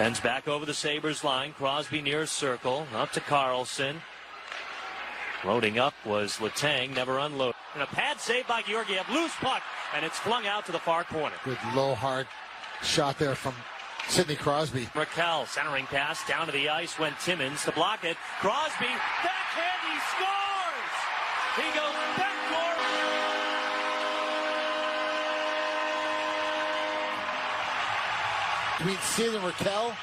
Bends back over the Sabres line. Crosby near circle. Up to Carlson. Loading up was Letang, never unloaded. And a pad save by Georgiev. Loose puck, and it's flung out to the far corner. Good low, hard shot there from Sidney Crosby. Raquel centering pass down to the ice. Went Timmins to block it. Crosby, backhand, he scores! He goes backcourt. Between Sid and Raquel,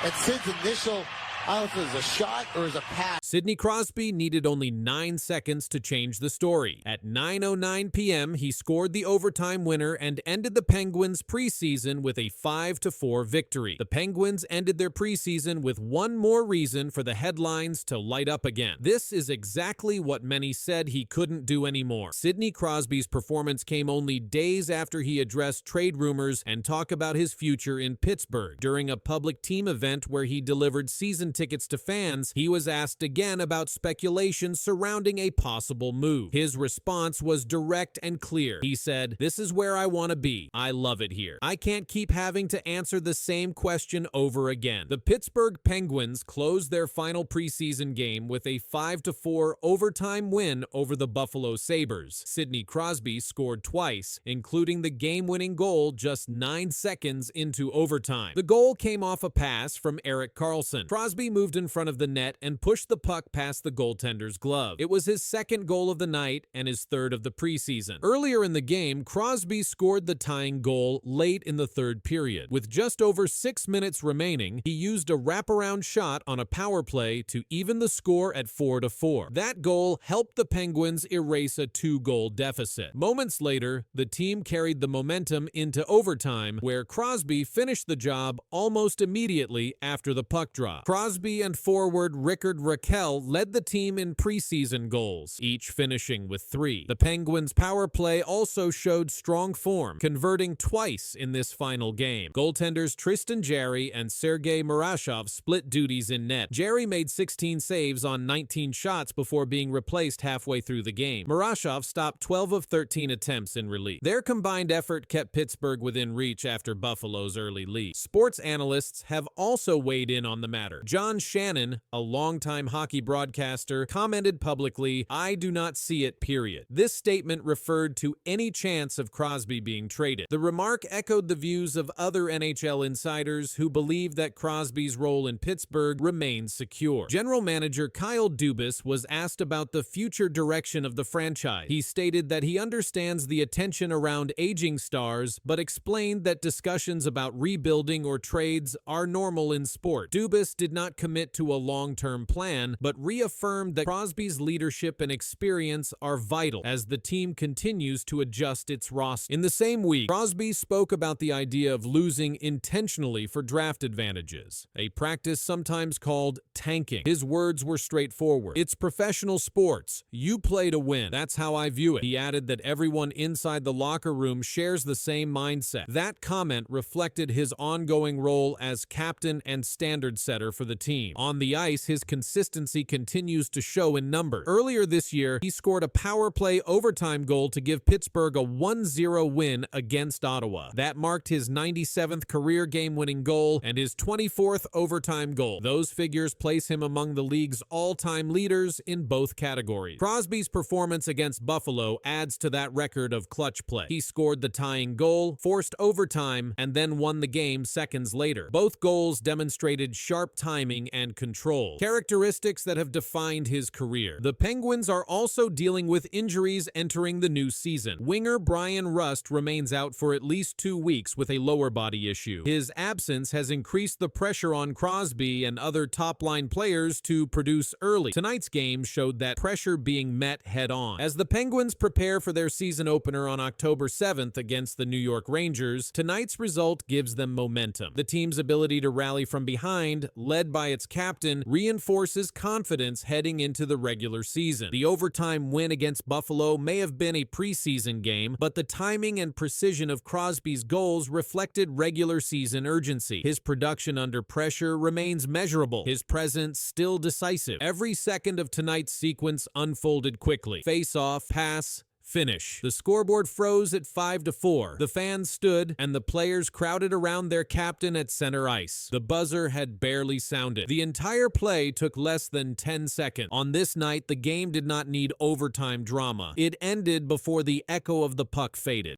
and Sid's initial, I don't know if it was a shot or as a pass. Sidney Crosby needed only 9 seconds to change the story. At 9:09 p.m., he scored the overtime winner and ended the Penguins' preseason with a 5-4 victory. The Penguins ended their preseason with one more reason for the headlines to light up again. This is exactly what many said he couldn't do anymore. Sidney Crosby's performance came only days after he addressed trade rumors and talked about his future in Pittsburgh. During a public team event where he delivered season tickets to fans, he was asked again about speculation surrounding a possible move. His response was direct and clear. He said, "This is where I want to be. I love it here. I can't keep having to answer the same question over again." The Pittsburgh Penguins closed their final preseason game with a 5-4 overtime win over the Buffalo Sabres. Sidney Crosby scored twice, including the game-winning goal just 9 seconds into overtime. The goal came off a pass from Erik Karlsson. Crosby moved in front of the net and pushed the puck past the goaltender's glove. It was his second goal of the night and his third of the preseason. Earlier in the game, Crosby scored the tying goal late in the third period. With just over 6 minutes remaining, he used a wraparound shot on a power play to even the score at 4-4. That goal helped the Penguins erase a 2-goal deficit. Moments later, the team carried the momentum into overtime, where Crosby finished the job almost immediately after the puck drop. Crosby and forward Rickard Raquel led the team in preseason goals, each finishing with 3. The Penguins' power play also showed strong form, converting twice in this final game. Goaltenders Tristan Jarry and Sergei Murashov split duties in net. Jarry made 16 saves on 19 shots before being replaced halfway through the game. Murashov stopped 12 of 13 attempts in relief. Their combined effort kept Pittsburgh within reach after Buffalo's early lead. Sports analysts have also weighed in on the matter. John Shannon, a longtime hockey broadcaster, commented publicly, "I do not see it, period." This statement referred to any chance of Crosby being traded. The remark echoed the views of other NHL insiders who believe that Crosby's role in Pittsburgh remains secure. General manager Kyle Dubas was asked about the future direction of the franchise. He stated that he understands the attention around aging stars, but explained that discussions about rebuilding or trades are normal in sport. Dubas did not commit to a long-term plan, but reaffirmed that Crosby's leadership and experience are vital as the team continues to adjust its roster. In the same week, Crosby spoke about the idea of losing intentionally for draft advantages, a practice sometimes called tanking. His words were straightforward. "It's professional sports. You play to win. That's how I view it." He added that everyone inside the locker room shares the same mindset. That comment reflected his ongoing role as captain and standard setter for the team. On the ice, his consistency continues to show in numbers. Earlier this year, he scored a power play overtime goal to give Pittsburgh a 1-0 win against Ottawa. That marked his 97th career game-winning goal and his 24th overtime goal. Those figures place him among the league's all-time leaders in both categories. Crosby's performance against Buffalo adds to that record of clutch play. He scored the tying goal, forced overtime, and then won the game seconds later. Both goals demonstrated sharp timing and control, characteristics that have defined his career. The Penguins are also dealing with injuries entering the new season. Winger Brian Rust remains out for at least 2 weeks with a lower body issue. His absence has increased the pressure on Crosby and other top-line players to produce early. Tonight's game showed that pressure being met head-on. As the Penguins prepare for their season opener on October 7th against the New York Rangers, tonight's result gives them momentum. The team's ability to rally from behind, led by its captain, reinforces confidence heading into the regular season. The overtime win against Buffalo may have been a preseason game, but the timing and precision of Crosby's goals reflected regular season urgency. His production under pressure remains measurable, his presence still decisive. Every second of tonight's sequence unfolded quickly. Face-off, pass, Finish. The scoreboard froze at 5-4. The fans stood, and the players crowded around their captain at center ice. The buzzer had barely sounded. The entire play took less than 10 seconds. On this night, the game did not need overtime drama. It ended before the echo of the puck faded.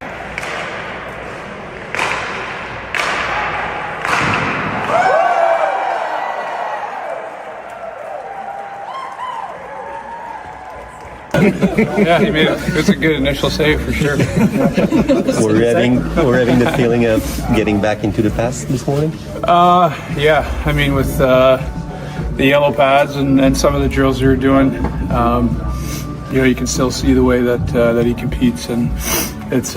Yeah, he made it. It was a good initial save for sure. We're having the feeling of getting back into the past this morning. Yeah, I mean with the yellow pads and some of the drills we were doing, you can still see the way that he competes, and it's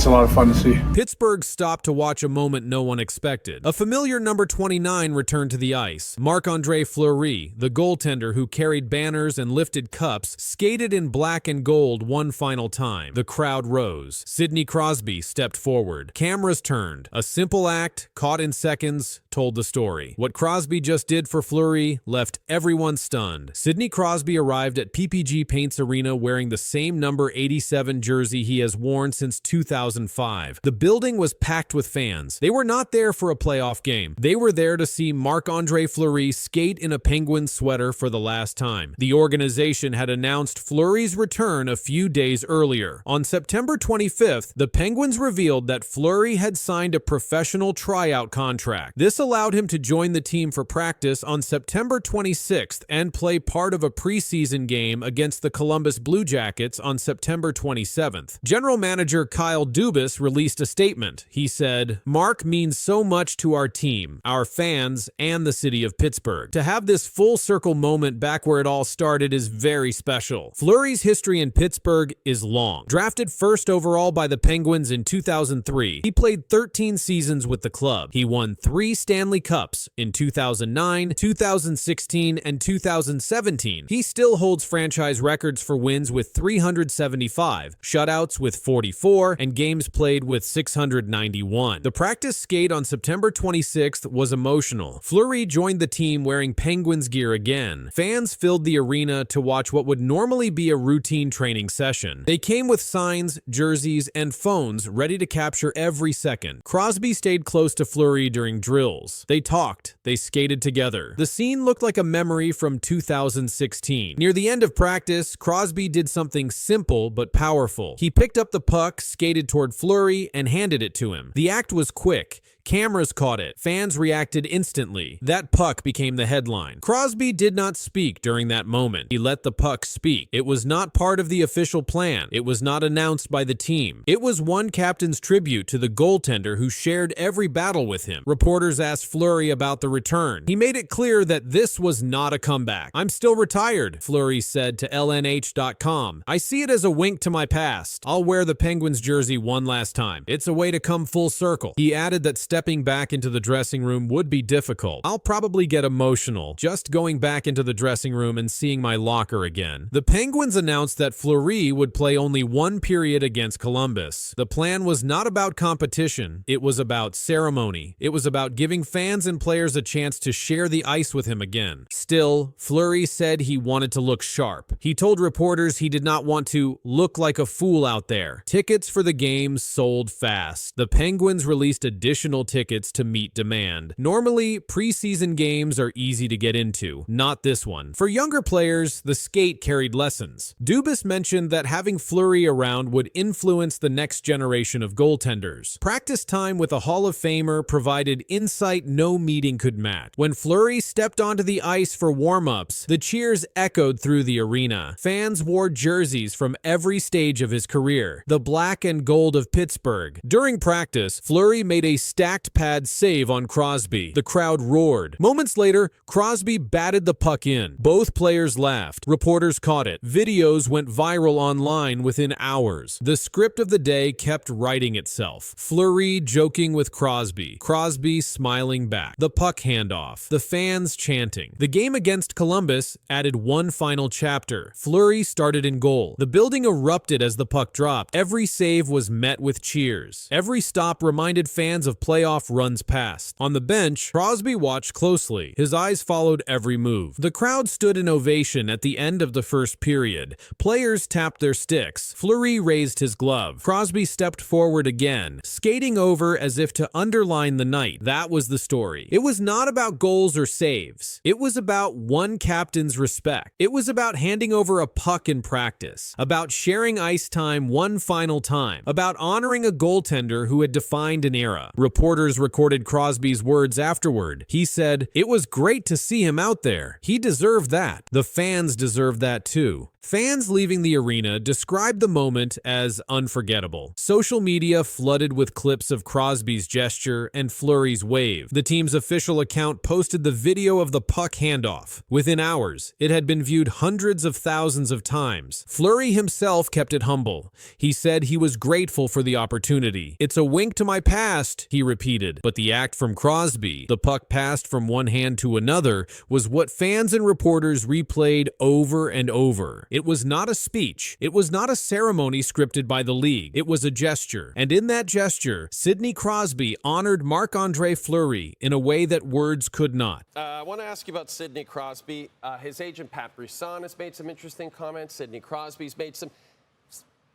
a lot of fun to see. Pittsburgh stopped to watch a moment no one expected. A familiar number 29 returned to the ice. Marc-Andre Fleury, the goaltender who carried banners and lifted cups, skated in black and gold one final time. The crowd rose. Sidney Crosby stepped forward. Cameras turned. A simple act, caught in seconds, told the story. What Crosby just did for Fleury left everyone stunned. Sidney Crosby arrived at PPG Paints Arena wearing the same number 87 jersey he has worn since 2005. The building was packed with fans. They were not there for a playoff game. They were there to see Marc-Andre Fleury skate in a Penguins sweater for the last time. The organization had announced Fleury's return a few days earlier. On September 25th, the Penguins revealed that Fleury had signed a professional tryout contract. This allowed him to join the team for practice on September 26th and play part of a preseason game against the Columbus Blue Jackets on September 27th. General manager Kyle Dubas released a statement. He said, "Mark means so much to our team, our fans, and the city of Pittsburgh. To have this full circle moment back where it all started is very special." Fleury's history in Pittsburgh is long. Drafted first overall by the Penguins in 2003, he played 13 seasons with the club. He won 3 Stanley Cups in 2009, 2016, and 2017. He still holds franchise records for wins with 375, shutouts with 44, and games played with 691. The practice skate on September 26th was emotional. Fleury joined the team wearing Penguins gear again. Fans filled the arena to watch what would normally be a routine training session. They came with signs, jerseys, and phones ready to capture every second. Crosby stayed close to Fleury during drills. They talked. They skated together. The scene looked like a memory from 2016. Near the end of practice, Crosby did something simple but powerful. He picked up the puck, skated toward Fleury, and handed it to him. The act was quick. Cameras caught it. Fans reacted instantly. That puck became the headline. Crosby did not speak during that moment. He let the puck speak. It was not part of the official plan. It was not announced by the team. It was one captain's tribute to the goaltender who shared every battle with him. Reporters asked Fleury about the return. He made it clear that this was not a comeback. "I'm still retired," Fleury said to LNH.com. "I see it as a wink to my past. I'll wear the Penguins jersey one last time. It's a way to come full circle." He added that stepping back into the dressing room would be difficult. "I'll probably get emotional, just going back into the dressing room and seeing my locker again." The Penguins announced that Fleury would play only one period against Columbus. The plan was not about competition. It was about ceremony. It was about giving fans and players a chance to share the ice with him again. Still, Fleury said he wanted to look sharp. He told reporters he did not want to look like a fool out there. Tickets for the game sold fast. The Penguins released additional tickets to meet demand. Normally, preseason games are easy to get into. Not this one. For younger players, the skate carried lessons. Dubas mentioned that having Fleury around would influence the next generation of goaltenders. Practice time with a Hall of Famer provided insight no meeting could match. When Fleury stepped onto the ice for warm-ups, the cheers echoed through the arena. Fans wore jerseys from every stage of his career, the black and gold of Pittsburgh. During practice, Fleury made a stacked pad save on Crosby. The crowd roared. Moments later, Crosby batted the puck in. Both players laughed. Reporters caught it. Videos went viral online within hours. The script of the day kept writing itself. Fleury joking with Crosby. Crosby smiling back. The puck handoff. The fans chanting. The game against Columbus added one final chapter. Fleury started in goal. The building erupted as the puck dropped. Every save was met with cheers. Every stop reminded fans of playoff playoff runs past. On the bench, Crosby watched closely. His eyes followed every move. The crowd stood in ovation at the end of the first period. Players tapped their sticks. Fleury raised his glove. Crosby stepped forward again, skating over as if to underline the night. That was the story. It was not about goals or saves. It was about one captain's respect. It was about handing over a puck in practice, about sharing ice time one final time, about honoring a goaltender who had defined an era. Reporters recorded Crosby's words afterward. He said, "It was great to see him out there. He deserved that. The fans deserved that too." Fans leaving the arena described the moment as unforgettable. Social media flooded with clips of Crosby's gesture and Fleury's wave. The team's official account posted the video of the puck handoff. Within hours, it had been viewed hundreds of thousands of times. Fleury himself kept it humble. He said he was grateful for the opportunity. "It's a wink to my past," he repeated. But the act from Crosby, the puck passed from one hand to another, was what fans and reporters replayed over and over. It was not a speech. It was not a ceremony scripted by the league. It was a gesture. And in that gesture, Sidney Crosby honored Marc-Andre Fleury in a way that words could not. I want to ask you about Sidney Crosby. His agent, Pat Brisson, has made some interesting comments. Sidney Crosby's made some,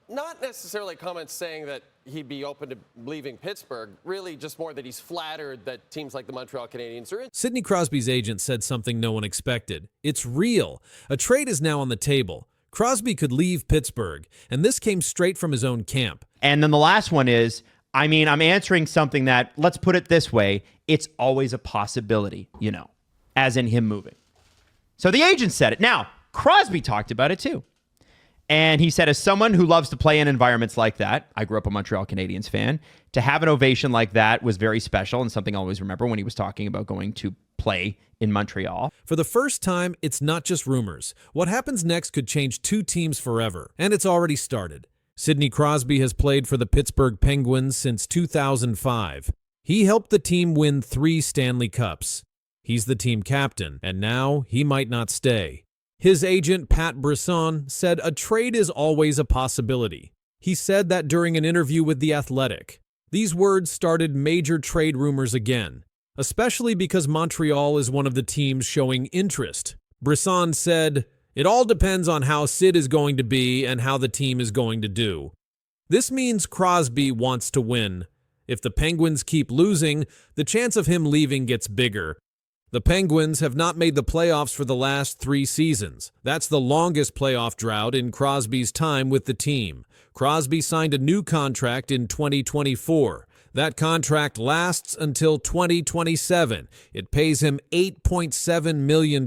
not necessarily comments saying that he'd be open to leaving Pittsburgh, really just more that he's flattered that teams like the Montreal Canadiens are in. Sidney Crosby's agent said something no one expected. It's real. A trade is now on the table. Crosby could leave Pittsburgh, and this came straight from his own camp. And then the last one is, I'm answering something that, let's put it this way, it's always a possibility, as in him moving. So the agent said it. Now, Crosby talked about it too. And he said, as someone who loves to play in environments like that, I grew up a Montreal Canadiens fan, to have an ovation like that was very special and something I always remember when he was talking about going to play in Montreal. For the first time, it's not just rumors. What happens next could change two teams forever, and it's already started. Sidney Crosby has played for the Pittsburgh Penguins since 2005. He helped the team win 3 Stanley Cups. He's the team captain, and now he might not stay. His agent, Pat Brisson, said a trade is always a possibility. He said that during an interview with The Athletic. These words started major trade rumors again, especially because Montreal is one of the teams showing interest. Brisson said, "It all depends on how Sid is going to be and how the team is going to do." This means Crosby wants to win. If the Penguins keep losing, the chance of him leaving gets bigger. The Penguins have not made the playoffs for the last 3 seasons. That's the longest playoff drought in Crosby's time with the team. Crosby signed a new contract in 2024. That contract lasts until 2027. It pays him $8.7 million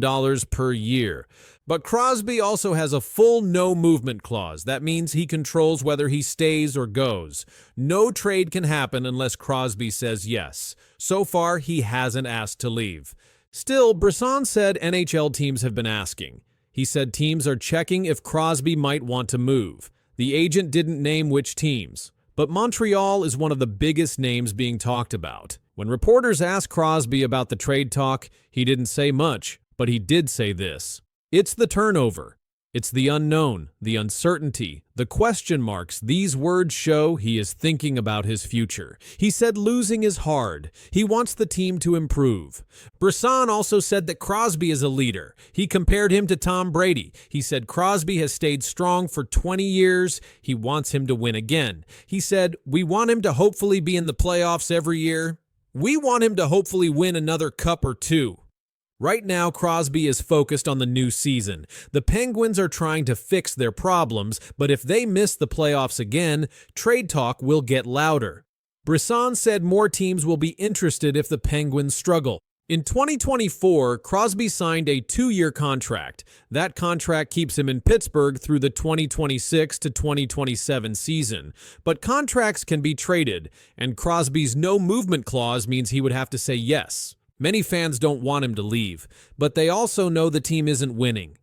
per year. But Crosby also has a full no-movement clause. That means he controls whether he stays or goes. No trade can happen unless Crosby says yes. So far, he hasn't asked to leave. Still, Brisson said NHL teams have been asking. He said teams are checking if Crosby might want to move. The agent didn't name which teams, but Montreal is one of the biggest names being talked about. When reporters asked Crosby about the trade talk, he didn't say much, but he did say this. It's the turnover. It's the unknown, the uncertainty, the question marks. These words show he is thinking about his future. He said losing is hard. He wants the team to improve. Brisson also said that Crosby is a leader. He compared him to Tom Brady. He said Crosby has stayed strong for 20 years. He wants him to win again. He said, "We want him to hopefully be in the playoffs every year. We want him to hopefully win another cup or 2. Right now, Crosby is focused on the new season. The Penguins are trying to fix their problems, but if they miss the playoffs again, trade talk will get louder. Brisson said more teams will be interested if the Penguins struggle. In 2024, Crosby signed a 2-year contract. That contract keeps him in Pittsburgh through the 2026 to 2027 season. But contracts can be traded, and Crosby's no-movement clause means he would have to say yes. Many fans don't want him to leave, but they also know the team isn't winning.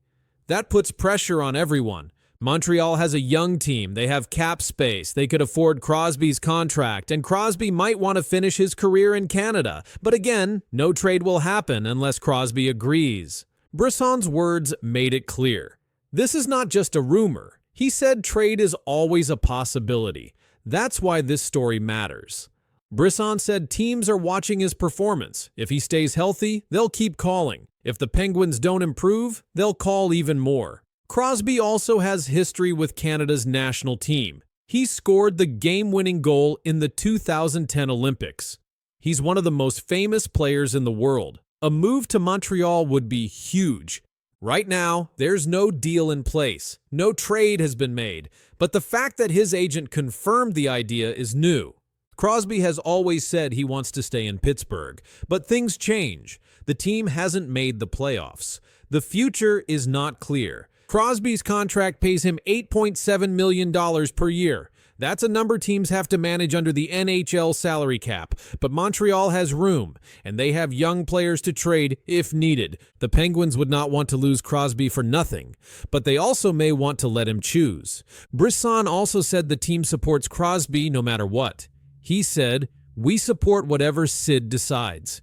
That puts pressure on everyone. Montreal has a young team. They have cap space. They could afford Crosby's contract, and Crosby might want to finish his career in Canada. But again, no trade will happen unless Crosby agrees. Brisson's words made it clear. This is not just a rumor. He said trade is always a possibility. That's why this story matters. Brisson said teams are watching his performance. If he stays healthy, they'll keep calling. If the Penguins don't improve, they'll call even more. Crosby also has history with Canada's national team. He scored the game-winning goal in the 2010 Olympics. He's one of the most famous players in the world. A move to Montreal would be huge. Right now, there's no deal in place. No trade has been made. But the fact that his agent confirmed the idea is new. Crosby has always said he wants to stay in Pittsburgh, but things change. The team hasn't made the playoffs. The future is not clear. Crosby's contract pays him $8.7 million per year. That's a number teams have to manage under the NHL salary cap, but Montreal has room, and they have young players to trade if needed. The Penguins would not want to lose Crosby for nothing, but they also may want to let him choose. Brisson also said the team supports Crosby no matter what. He said, "We support whatever Sid decides."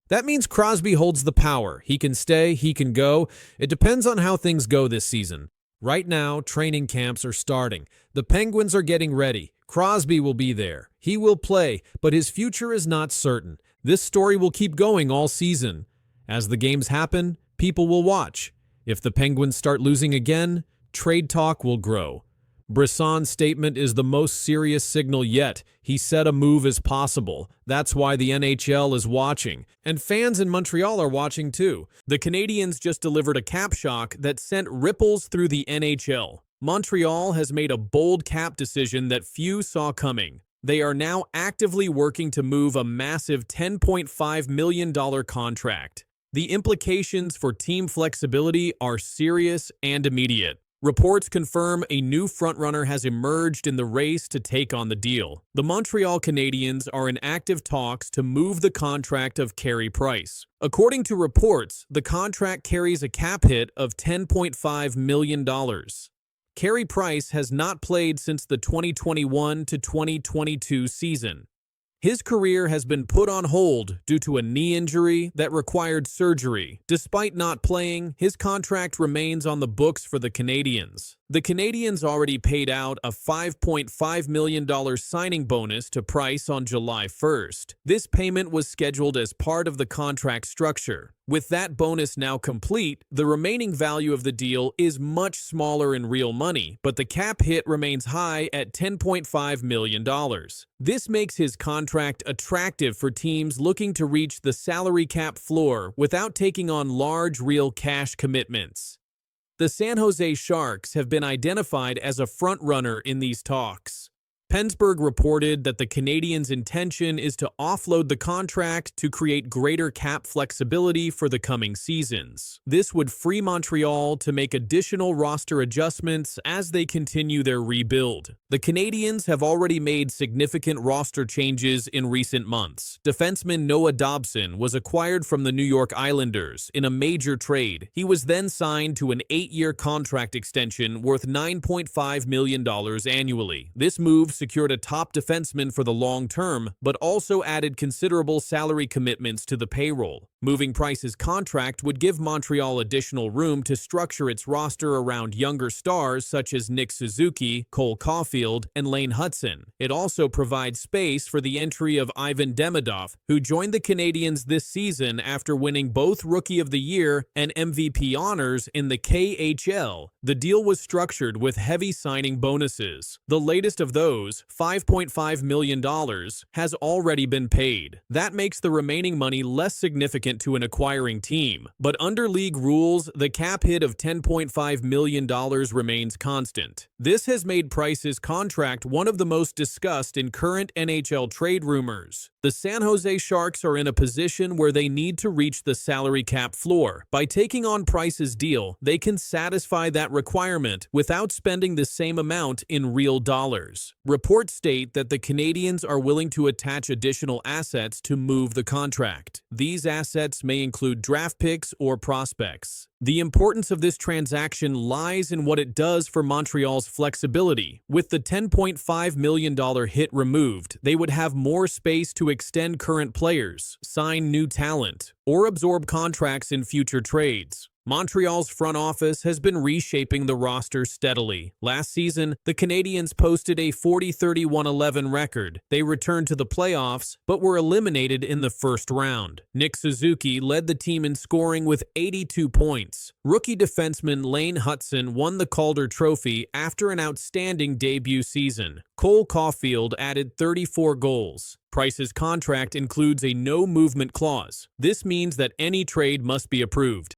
That means Crosby holds the power. He can stay, he can go. It depends on how things go this season. Right now, training camps are starting. The Penguins are getting ready. Crosby will be there. He will play, but his future is not certain. This story will keep going all season. As the games happen, people will watch. If the Penguins start losing again, trade talk will grow. Brisson's statement is the most serious signal yet. He said a move is possible. That's why the NHL is watching. And fans in Montreal are watching too. The Canadiens just delivered a cap shock that sent ripples through the NHL. Montreal has made a bold cap decision that few saw coming. They are now actively working to move a massive $10.5 million contract. The implications for team flexibility are serious and immediate. Reports confirm a new frontrunner has emerged in the race to take on the deal. The Montreal Canadiens are in active talks to move the contract of Carey Price. According to reports, the contract carries a cap hit of $10.5 million. Carey Price has not played since the 2021 to 2022 season. His career has been put on hold due to a knee injury that required surgery. Despite not playing, his contract remains on the books for the Canadiens. The Canadiens already paid out a $5.5 million signing bonus to Price on July 1st. This payment was scheduled as part of the contract structure. With that bonus now complete, the remaining value of the deal is much smaller in real money, but the cap hit remains high at $10.5 million. This makes his contract attractive for teams looking to reach the salary cap floor without taking on large real cash commitments. The San Jose Sharks have been identified as a frontrunner in these talks. Pittsburgh reported that the Canadiens' intention is to offload the contract to create greater cap flexibility for the coming seasons. This would free Montreal to make additional roster adjustments as they continue their rebuild. The Canadiens have already made significant roster changes in recent months. Defenseman Noah Dobson was acquired from the New York Islanders in a major trade. He was then signed to an 8-year contract extension worth $9.5 million annually. This move secured a top defenseman for the long term, but also added considerable salary commitments to the payroll. Moving Price's contract would give Montreal additional room to structure its roster around younger stars such as Nick Suzuki, Cole Caulfield, and Lane Hutson. It also provides space for the entry of Ivan Demidov, who joined the Canadiens this season after winning both Rookie of the Year and MVP honors in the KHL. The deal was structured with heavy signing bonuses. The latest of those, $5.5 million, has already been paid. That makes the remaining money less significant to an acquiring team. But under league rules, the cap hit of $10.5 million remains constant. This has made Price's contract one of the most discussed in current NHL trade rumors. The San Jose Sharks are in a position where they need to reach the salary cap floor. By taking on Price's deal, they can satisfy that requirement without spending the same amount in real dollars. Reports state that the Canadiens are willing to attach additional assets to move the contract. These assets may include draft picks or prospects. The importance of this transaction lies in what it does for Montreal's flexibility. With the $10.5 million hit removed, they would have more space to extend current players, sign new talent, or absorb contracts in future trades. Montreal's front office has been reshaping the roster steadily. Last season, the Canadiens posted a 40-31-11 record. They returned to the playoffs, but were eliminated in the first round. Nick Suzuki led the team in scoring with 82 points. Rookie defenseman Lane Hutson won the Calder Trophy after an outstanding debut season. Cole Caulfield added 34 goals. Price's contract includes a no-movement clause. This means that any trade must be approved.